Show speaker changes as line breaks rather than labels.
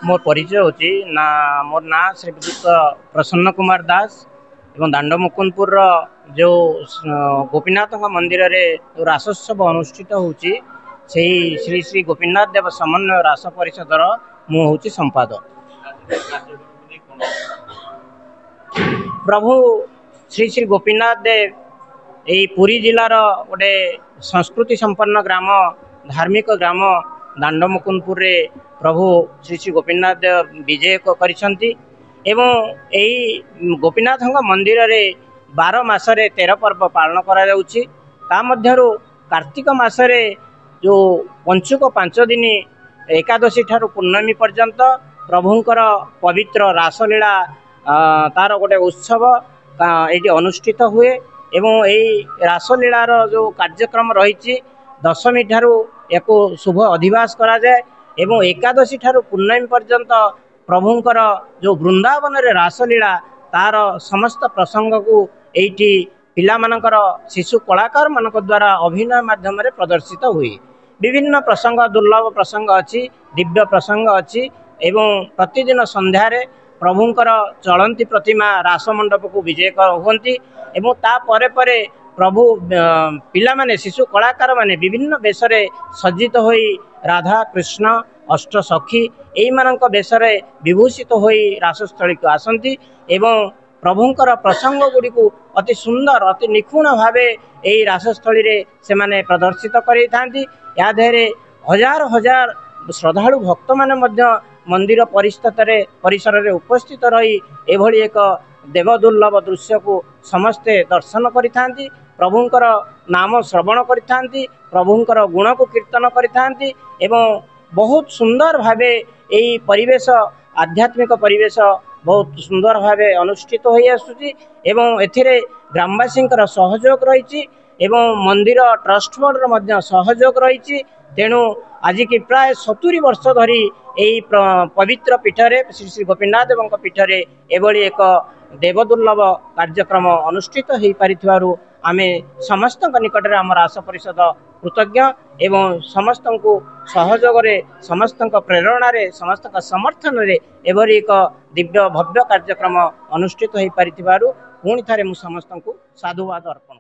मोर परिचय होची ना मोर ना श्रीयुक्त प्रसन्न कुमार दास एवं दांड मुकुंदपुर जो गोपीनाथ मंदिर रे रासोत्सव अनुष्ठित होची श्री श्री गोपीनाथ देव समन्वय रास परिषदर मु होची संपादक। प्रभु श्री श्री गोपीनाथ देव यही पुरी जिलार गोटे संस्कृति संपन्न ग्राम धार्मिक ग्राम दांड मुकुंदपुर रे प्रभु श्री श्री गोपीनाथ देव विजय करिसंती एवं यही गोपीनाथ मंदिर रे 12 मासरे 13 पर्व पालन करा जाउछि। ता मध्यरु कार्तिक मासरे जो पंचुक 5 दिन एकादशी ठारू पूर्णमी पर्यंत प्रभुंकर पवित्र रासलीला तार गोटे उत्सव ये अनुष्ठित हुए एवं यही रासलीलार जो कार्यक्रम रही दशमी ठारू एको शुभ अधिवास करा जाए एवं एकादशी ठारू पूर्णमी पर्यंत प्रभुंकर जो वृंदावन रे रासलीला तार समस्त प्रसंग को एठी पिला मानकर शिशु कलाकार मानक द्वारा अभिनय माध्यम रे प्रदर्शित हुए। विभिन्न प्रसंग दुर्लभ प्रसंग अच्छी दिव्य प्रसंग अच्छी एवं प्रतिदिन संध्यारे प्रभुंकर चलंती प्रतिमा रास मंडप को विजय होती एवं ता परे परे प्रभु पिला माने शिशु कलाकार माने विभिन्न बेशरे सज्जित होई राधा कृष्ण अष्ट सखी एई मानक बेशरे विभूषित होई रासस्थली को आसंती एवं प्रभुंकर प्रसंग गुड़ी को अति सुंदर अति निखुण भावे यही रासस्थली रे से माने प्रदर्शित करि थांती। या धेरे हजार हजार श्रद्धालु भक्त माने मध्य मंदिर परिसर रे उपस्थित रही एभली एक देवदुर्लभ दृश्य को समस्ते दर्शन करिथांती प्रभुंकर नाम श्रवण करिथांती प्रभुंकर गुण को कीर्तन करिथांती एवं बहुत सुंदर भावे यही परिवेश आध्यात्मिक परिवेश बहुत सुंदर भावे अनुष्ठित हो आसुची एवं एथिरे ग्रामवासी सहयोग रही एवं मंदिर ट्रस्ट बोर्ड मध्य सहयोग रही। तेणु आज की प्राय 70 वर्ष धरी यही पवित्र पीठरे श्री श्री गोपीनाथ देव पीठरे एभली एक देवदुर्लभ कार्यक्रम अनुष्ठित हो पारिथिबारु आमे समस्त निकट में आम रास परिषद कृतज्ञ एवं समस्त को सहयोग रे समस्त प्रेरणा रे समस्त समर्थन रे एभली एक दिव्य भव्य कार्यक्रम अनुष्ठित हो पारिथिबारु पुणी थारे मु समस्त को साधुवाद अर्पण।